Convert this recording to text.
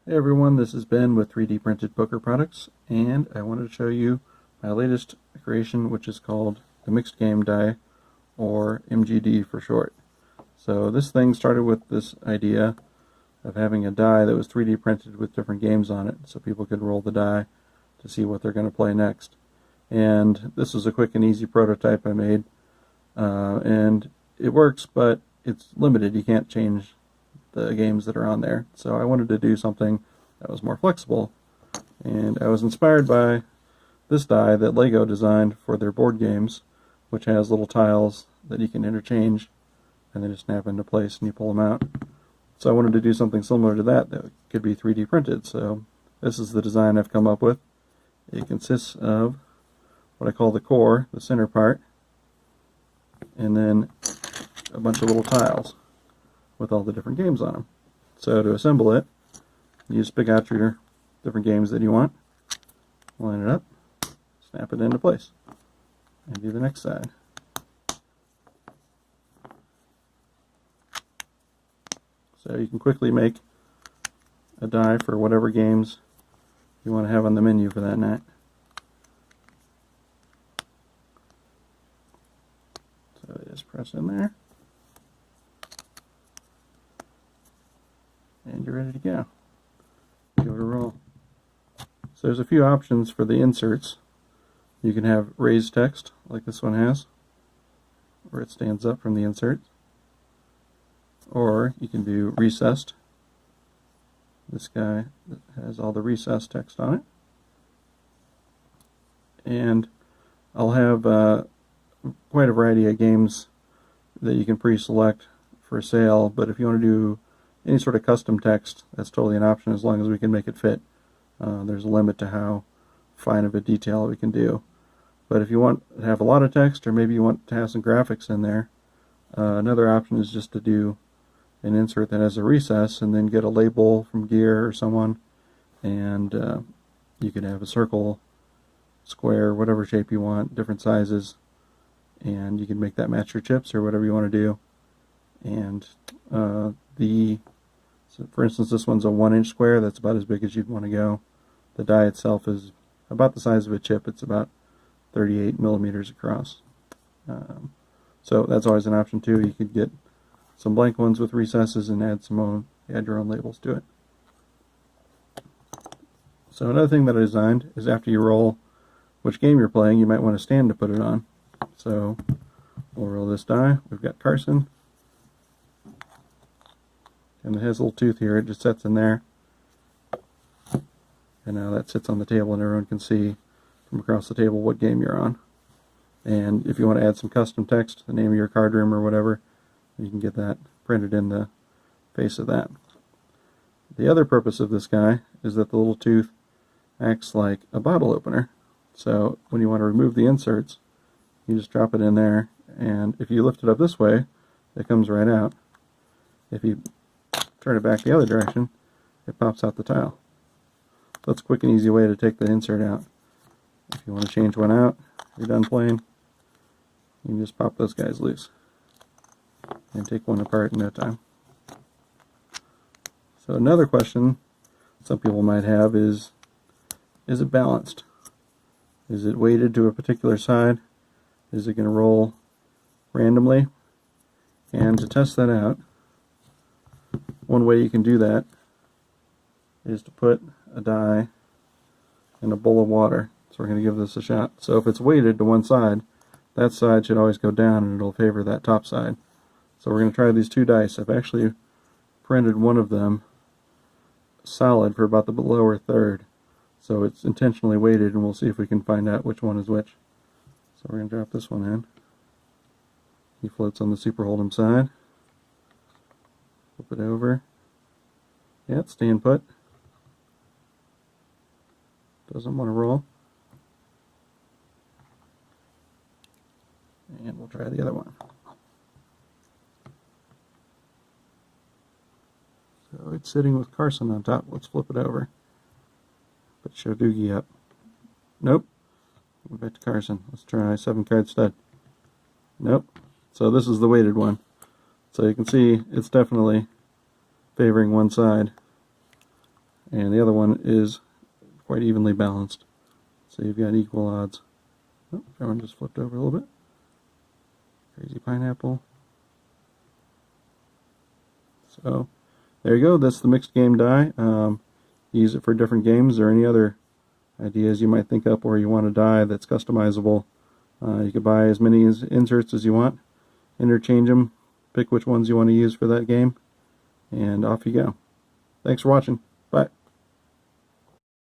Hey everyone, this is Ben with 3D Printed Poker Products, and I wanted to show you my latest creation, which is called the Mixed Game Die, or MGD for short. So this thing started with this idea of having a die that was 3D printed with different games on it, so people could roll the die to see what they're going to play next. And this was a quick and easy prototype I made, and it works, but it's limited. You can't change the games that are on there. So I wanted to do something that was more flexible, and I was inspired by this die that Lego designed for their board games, which has little tiles that you can interchange and then just snap into place and you pull them out. So I wanted to do something similar to that could be 3D printed. So this is the design I've come up with. It consists of what I call the core, the center part, and then a bunch of little tiles with all the different games on them. So to assemble it, you just pick out your different games that you want, line it up, snap it into place, and do the next side. So you can quickly make a die for whatever games you want to have on the menu for that night. So just press in there, and you're ready to go. Give it a roll. So there's a few options for the inserts. You can have raised text, like this one has, where it stands up from the insert. Or you can do recessed. This guy has all the recessed text on it. And I'll have quite a variety of games that you can pre-select for sale, but if you want to do any sort of custom text, that's totally an option as long as we can make it fit. There's a limit to how fine of a detail we can do. But if you want to have a lot of text, or maybe you want to have some graphics in there, another option is just to do an insert that has a recess and then get a label from Gear or someone, and you could have a circle, square, whatever shape you want, different sizes, and you can make that match your chips or whatever you want to do. And so for instance, this one's a 1-inch square. That's about as big as you'd want to go. The die itself is about the size of a chip. It's about 38 millimeters across. So that's always an option too. You could get some blank ones with recesses and add your own labels to it. So another thing that I designed is after you roll which game you're playing, you might want a stand to put it on. So we'll roll this die. We've got Carson, and it has a little tooth here. It just sets in there, and now that sits on the table and everyone can see from across the table what game you're on. And if you want to add some custom text, the name of your card room or whatever, you can get that printed in the face of that. The other purpose of this guy is that the little tooth acts like a bottle opener. So when you want to remove the inserts, you just drop it in there, and if you lift it up this way, it comes right out. If you turn it back the other direction, it pops out the tile. So that's a quick and easy way to take the insert out. If you want to change one out, you're done playing, you can just pop those guys loose and take one apart in no time. So another question some people might have is it balanced? Is it weighted to a particular side? Is it going to roll randomly? And to test that out, one way you can do that is to put a die in a bowl of water. So we're going to give this a shot. So if it's weighted to one side, that side should always go down and it'll favor that top side. So we're going to try these two dice. I've actually printed one of them solid for about the lower third. So it's intentionally weighted, and we'll see if we can find out which one is which. So we're going to drop this one in. He floats on the Super Hold'em side. Flip it over. Yeah, it's staying put. Doesn't want to roll. And we'll try the other one. So it's sitting with Carson on top. Let's flip it over. Put Show Doogie up. Nope. Go back to Carson. Let's try 7-card stud. Nope. So this is the weighted one. So you can see it's definitely favoring one side. and the other one is quite evenly balanced. So you've got equal odds. Oh, that one just flipped over a little bit. Crazy pineapple. So there you go. That's the mixed game die. Use it for different games or any other ideas you might think up, or you want a die that's customizable. You could buy as many inserts as you want, interchange them, pick which ones you want to use for that game, and off you go. Thanks for watching.